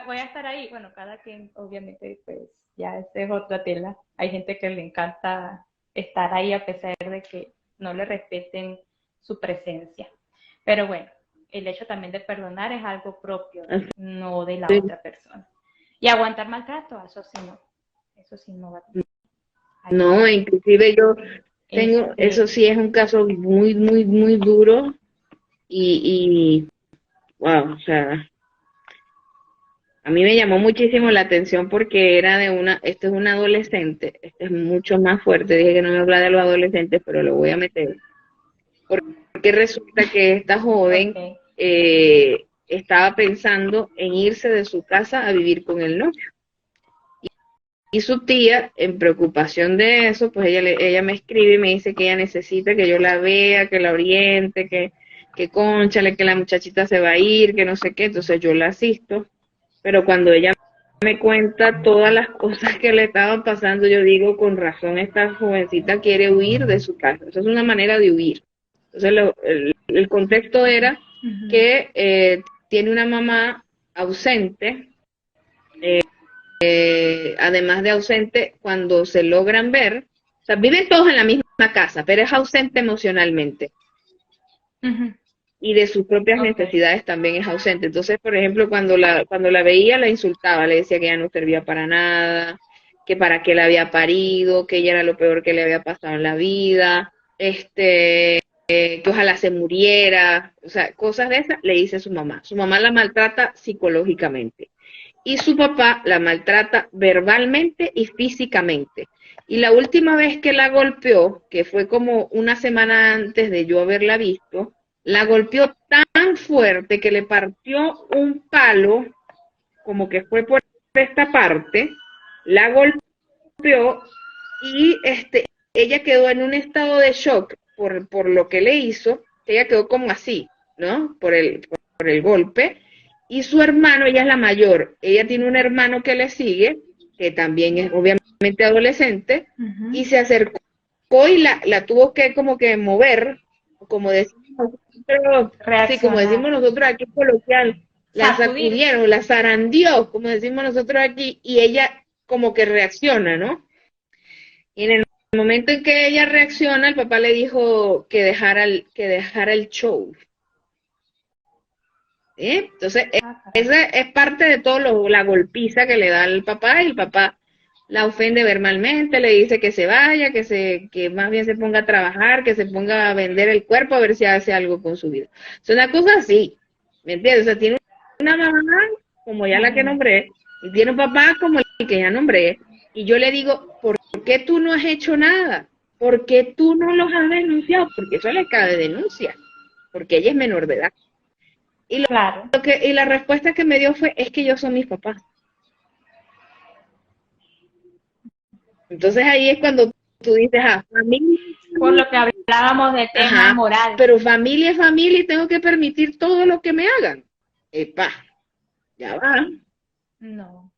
voy a estar ahí. Bueno, cada quien, obviamente, pues ya esa es otra tela. Hay gente que le encanta estar ahí a pesar de que no le respeten su presencia. Pero bueno, el hecho también de perdonar es algo propio, no de la otra persona. Y aguantar maltrato, eso sí no va. Ahí No, no. inclusive yo tengo, eso Este, sí es un caso muy, muy, muy duro y wow, o sea, a mí me llamó muchísimo la atención porque era este es un adolescente, este es mucho más fuerte, dije que no me habla de los adolescentes, pero lo voy a meter, porque resulta que esta joven ok. estaba pensando en irse de su casa a vivir con el novio. y su tía, en preocupación de eso, pues ella me escribe y me dice que ella necesita que yo la vea, que la oriente, que cónchale, que la muchachita se va a ir, que no sé qué. Entonces yo la asisto, pero cuando ella me cuenta todas las cosas que le estaban pasando, yo digo, con razón, esta jovencita quiere huir de su casa. Eso es una manera de huir. Entonces el contexto era que tiene una mamá ausente, además de ausente, cuando se logran ver, o sea, viven todos en la misma casa, pero es ausente emocionalmente. Y de sus propias necesidades también es ausente. Entonces, por ejemplo, cuando la veía, la insultaba, le decía que ella no servía para nada, que para qué la había parido, que ella era lo peor que le había pasado en la vida, que ojalá se muriera, o sea, cosas de esas le dice su mamá. Su mamá la maltrata psicológicamente y su papá la maltrata verbalmente y físicamente. Y la última vez que la golpeó, que fue como una semana antes de yo haberla visto, la golpeó tan fuerte que le partió un palo, como que fue por esta parte, la golpeó y ella quedó en un estado de shock por lo que le hizo, ella quedó como así, ¿no? Por el golpe. Y su hermano, ella es la mayor, ella tiene un hermano que le sigue, que también es obviamente adolescente, y se acercó y la tuvo que como que mover, como decimos nosotros, sí, como decimos nosotros aquí coloquial, la sacudieron, la zarandeó, como decimos nosotros aquí, y ella como que reacciona, ¿no? Y en el momento en que ella reacciona, el papá le dijo que dejara el show. ¿Sí? Entonces, esa es parte de todo la golpiza que le da el papá, y el papá la ofende verbalmente, le dice que se vaya, que más bien se ponga a trabajar, que se ponga a vender el cuerpo a ver si hace algo con su vida. Es una cosa así, ¿me entiendes? O sea, tiene una mamá como ya la que nombré, y tiene un papá como el que ya nombré, y yo le digo, ¿por qué tú no has hecho nada? ¿Por qué tú no los has denunciado? Porque eso le cabe denuncia, porque ella es menor de edad. Y, y la respuesta que me dio fue, es que yo soy mis papás. Entonces ahí es cuando tú dices, familia. Por lo que hablábamos de tema moral. Pero familia es familia y tengo que permitir todo lo que me hagan. Epa, ya va. No.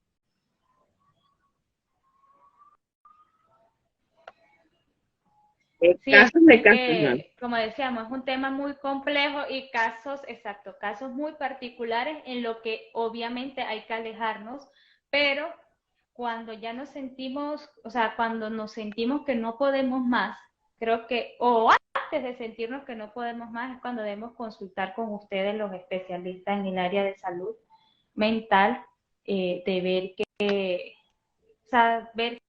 Sí, casos de casos, ¿no? Como decíamos, es un tema muy complejo y casos muy particulares en lo que obviamente hay que alejarnos, pero cuando ya nos sentimos, o sea, cuando nos sentimos que no podemos más, creo que, o antes de sentirnos que no podemos más, es cuando debemos consultar con ustedes, los especialistas en el área de salud mental, de ver que, o sea, ver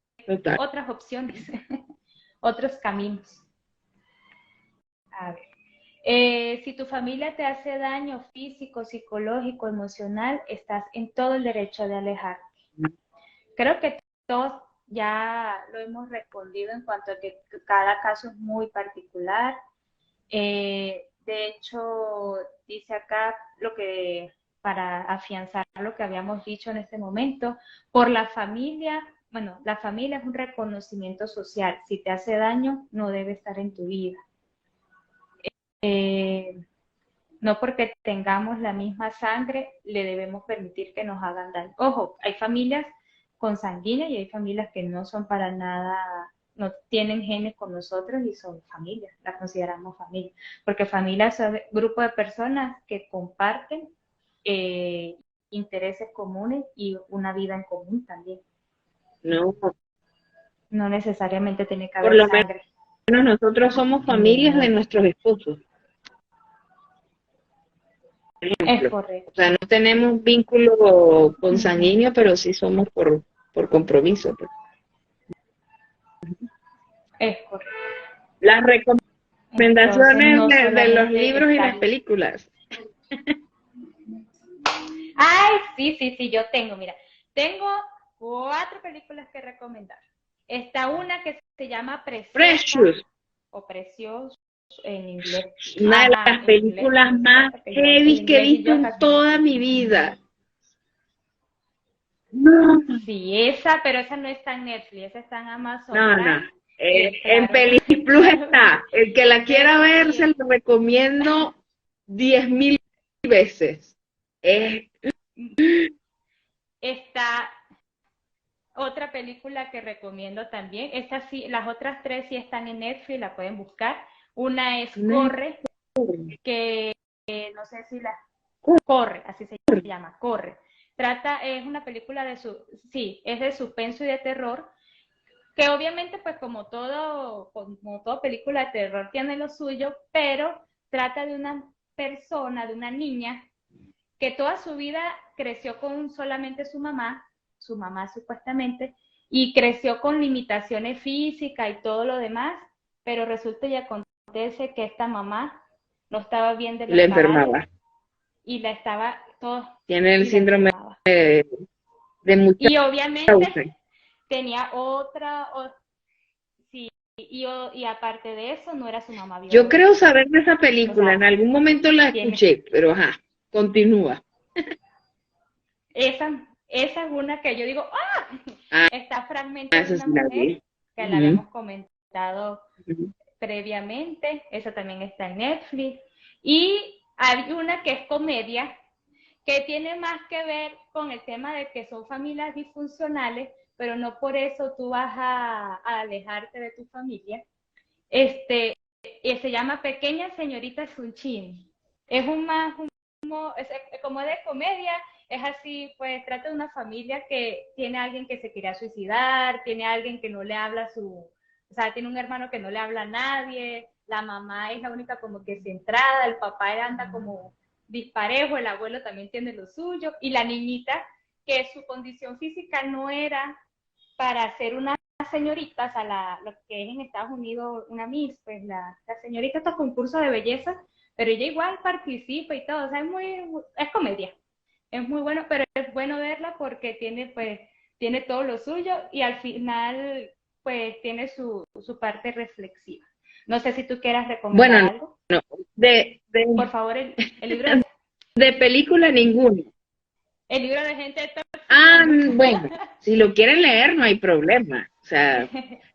otras opciones. Otros caminos. A ver. Si tu familia te hace daño físico, psicológico, emocional, estás en todo el derecho de alejarte. Creo que todos ya lo hemos respondido en cuanto a que cada caso es muy particular. De hecho, dice acá lo que, para afianzar lo que habíamos dicho en este momento, por la familia. Bueno, la familia es un reconocimiento social. Si te hace daño, no debe estar en tu vida. No porque tengamos la misma sangre, le debemos permitir que nos hagan daño. Ojo, hay familias consanguíneas y hay familias que no son para nada, no tienen genes con nosotros y son familias, las consideramos familia. Porque familias son grupo de personas que comparten intereses comunes y una vida en común también. No necesariamente tiene que haber sangre. Por lo menos nosotros somos familias de nuestros esposos. Es correcto. O sea, no tenemos vínculo consanguíneo, pero sí somos por compromiso. Pues. Es correcto. Las recomendaciones no de los libros y las películas. Ay, sí, yo tengo, mira, tengo 4 películas que recomendar. Está una que se llama Precious o Precioso en inglés. Una de las películas más heavy que he visto en toda mi vida. No, Sí, esa, pero esa no está en Netflix, esa está en Amazon no, no. Prime. En Claro, Plus claro, está. El que la quiera pero ver, se sí, lo recomiendo 10.000 veces. Es, está otra película que recomiendo también. Estas sí, las otras tres sí están en Netflix, la pueden buscar. Una es no Corre, que no sé si la Corre, así se llama, Corre. Es una película sí, es de suspenso y de terror, que obviamente pues como toda película de terror tiene lo suyo, pero trata de una persona, de una niña que toda su vida creció con solamente su mamá supuestamente, y creció con limitaciones físicas y todo lo demás, pero resulta y acontece que esta mamá no estaba bien de le los cabales enfermaba. y la estaba todo Tiene el y la síndrome enfermaba. de Y obviamente Munchausen. tenía sí, y aparte de eso no era su mamá Yo creo biológica. saber de esa O película, en sea, algún momento la tiene escuché, pero ajá, continúa. esa es una que yo digo, ¡ah! Ah, Está Fragmento de esa una sí la mujer, vi. que la Ujú, habíamos comentado ujú. previamente, esa también está en Netflix. Y hay una que es comedia, que tiene más que ver con el tema de que son familias disfuncionales, pero no por eso tú vas a alejarte de tu familia. Se llama Pequeña Señorita Sunshine. Es un más, como de comedia, es así, pues trata de una familia que tiene a alguien que se quería suicidar, tiene a alguien que no le habla o sea, tiene un hermano que no le habla a nadie, la mamá es la única como que centrada, el papá anda como disparejo, el abuelo también tiene lo suyo, y la niñita, que su condición física no era para ser una señorita, o sea, lo que es en Estados Unidos una Miss, pues la señorita estos concursos de belleza, pero ella igual participa y todo, o sea, es comedia, es muy bueno, pero es bueno verla porque tiene todo lo suyo y al final, pues, tiene su parte reflexiva. No sé si tú quieras recomendar Bueno, algo. de, Por de, favor, el libro de, de película ninguna. el libro de gente tóxica, Ah, ¿no? bueno, si lo quieren leer no hay problema. O sea,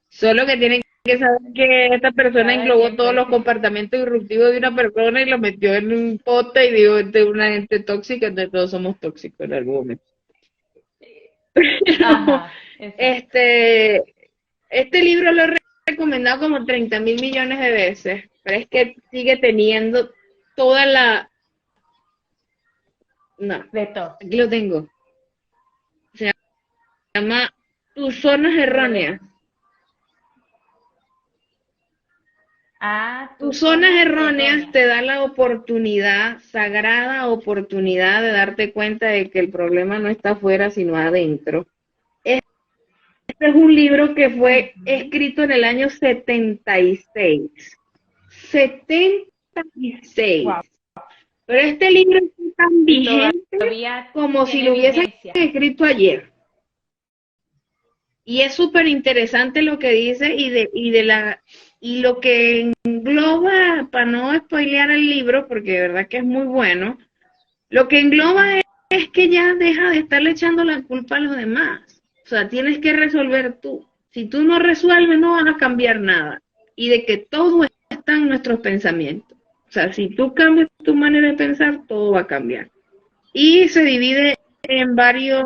solo que tienen que saber que esta persona Cada englobó quien, todos pues. los comportamientos disruptivos de una persona y lo metió en un pote y dijo, este es una gente tóxica, entonces todos somos tóxicos en algún momento. Pero, Ajá, exacto. este, este libro lo he recomendado como 30.000 millones de veces, pero es que sigue teniendo toda la... No, De todo. aquí lo tengo. Se llama Tus zonas Lo de, erróneas. tus Tus zonas zonas erróneas erróneas. te da la oportunidad, sagrada oportunidad de darte cuenta de que el problema no está afuera, sino adentro. Este es un libro que fue Ujú. escrito en el año 76. 76. Wow. Pero este libro es tan Y vigente todavía como si tiene lo hubiesen vigencia. escrito ayer. Y es súper interesante lo que dice y lo que engloba, para no spoilear el libro, porque de verdad que es muy bueno, lo que engloba es que ya deja de estarle echando la culpa a los demás. O sea, tienes que resolver tú. Si tú no resuelves, no van a cambiar nada. Y de que todo está en nuestros pensamientos. O sea, si tú cambias tu manera de pensar, todo va a cambiar. Y se divide en varios,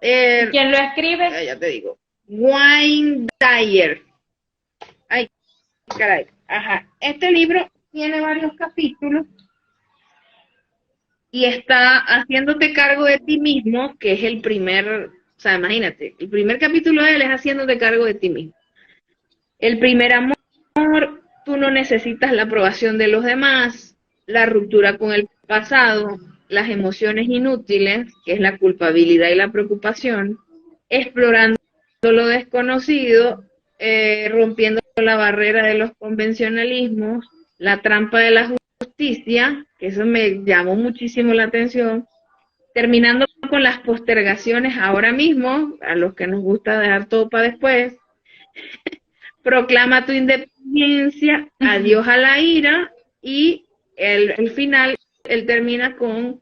¿Y eh, quién lo escribe? ya te digo, Wayne Dyer. Ay, caray. Ajá. Este libro tiene varios capítulos y está haciéndote cargo de ti mismo, que es el primer, o sea, imagínate, el primer capítulo de él es haciéndote cargo de ti mismo. El primer amor, tú no necesitas la aprobación de los demás, la ruptura con el pasado, las emociones inútiles, que es la culpabilidad y la preocupación, explorando lo desconocido, rompiendo la barrera de los convencionalismos, la trampa de la justicia, que eso me llamó muchísimo la atención, terminando con las postergaciones ahora mismo, a los que nos gusta dejar todo para después, proclama tu independencia, adiós a la ira y el final, él termina con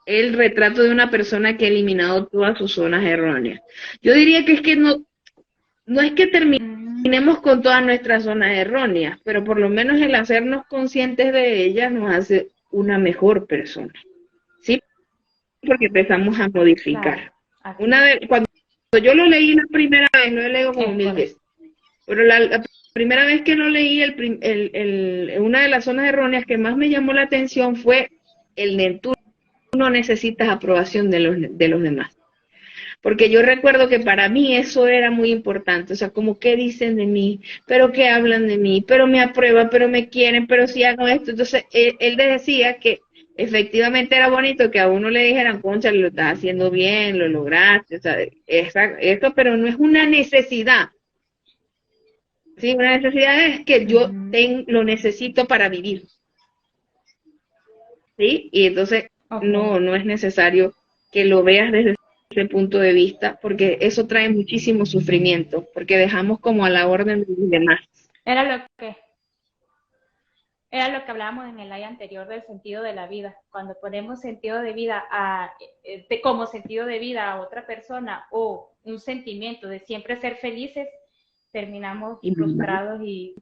el retrato de una persona que ha eliminado todas sus zonas erróneas. Yo diría que es que no es que terminemos con todas nuestras zonas erróneas, pero por lo menos el hacernos conscientes de ellas nos hace una mejor persona, ¿sí? Porque empezamos a modificar. Claro, Cuando yo lo leí la primera vez, lo he leído como es 1000 correcto. veces, pero la primera vez que lo leí, una de las zonas erróneas que más me llamó la atención fue el de tú no necesitas aprobación de los demás. Porque yo recuerdo que para mí eso era muy importante, o sea, como qué dicen de mí, pero qué hablan de mí, pero me aprueban, pero me quieren, pero si hago esto. Entonces, él le decía que efectivamente era bonito que a uno le dijeran, concha, lo estás haciendo bien, lo lograste, o sea, eso, pero no es una necesidad. Sí, una necesidad es que yo lo necesito para vivir. ¿Sí? Y entonces Ok. no es necesario que lo veas desde ese punto de vista, porque eso trae muchísimo sufrimiento, porque dejamos como a la orden de los demás. Era lo que, era lo que hablábamos en el año anterior del sentido de la vida. Cuando ponemos sentido de vida como sentido de vida a otra persona o un sentimiento de siempre ser felices, terminamos Y, frustrados y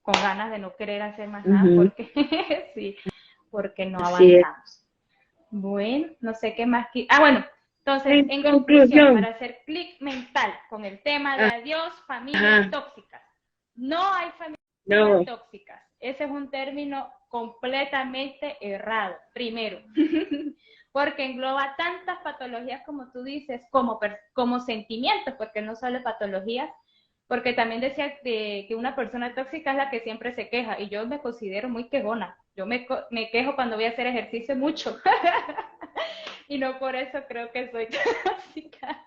con ganas de no querer hacer más nada uh-huh, porque sí, porque no así es. avanzamos. Bueno, no sé qué más. Bueno, entonces, En en conclusión, conclusión, para hacer clic mental con el tema de adiós, familias ajá, tóxicas. No hay familias no, tóxicas. Ese es un término completamente errado, primero, porque engloba tantas patologías como tú dices, como sentimientos, porque no solo patologías, porque también decía que una persona tóxica es la que siempre se queja, y yo me considero muy quejona. Yo me quejo cuando voy a hacer ejercicio mucho, y no por eso creo que soy tóxica,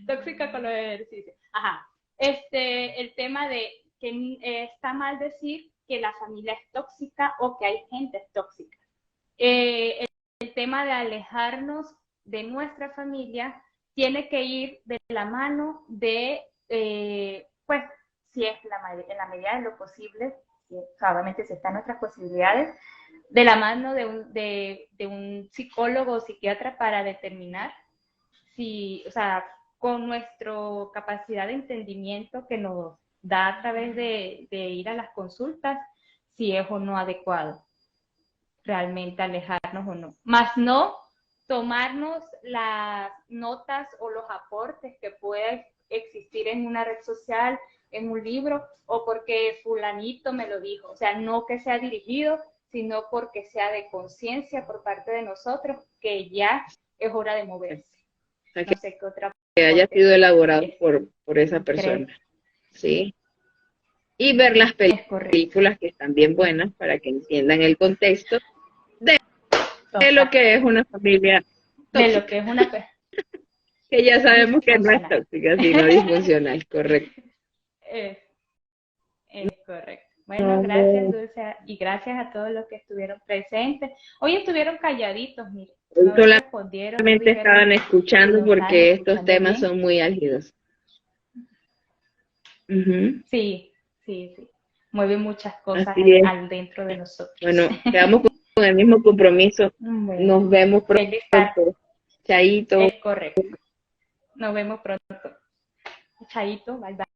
tóxica con los ejercicios. Ajá. El tema de que está mal decir que la familia es tóxica o que hay gente tóxica. El tema de alejarnos de nuestra familia tiene que ir de la mano de, pues, si es en la medida de lo posible, obviamente si están nuestras posibilidades, de la mano de un psicólogo o psiquiatra para determinar si, o sea, con nuestra capacidad de entendimiento que nos da a través de ir a las consultas, si es o no adecuado realmente alejarnos o no. Más no tomarnos las notas o los aportes que pueda existir en una red social, en un libro, o porque fulanito me lo dijo. O sea, no que sea dirigido, sino porque sea de conciencia por parte de nosotros que ya es hora de moverse. o sea, No sé qué otra que haya aporte sido elaborado es, por esa cree. persona, ¿sí? Y ver las Es correcto. películas que están bien buenas para que entiendan el contexto de lo Total. que es una familia De lo que tóxica, es una que ya sabemos que no es disfuncional. tóxica, sino disfuncional, correcto. es, es correcto. Bueno, gracias, No, Dulce, y gracias a todos los que estuvieron presentes. Hoy estuvieron calladitos, mire, hoy no respondieron, no solamente dijeron estaban si escuchando nos estaban porque estos escuchando temas bien. son muy álgidos. Ujú, Sí, sí, sí. Mueve muchas cosas así es. al dentro de nosotros. Bueno, quedamos con el mismo compromiso. Bueno, Nos vemos feliz tarde. pronto. Chaito. Es correcto. Nos vemos pronto. Chaito, bye bye.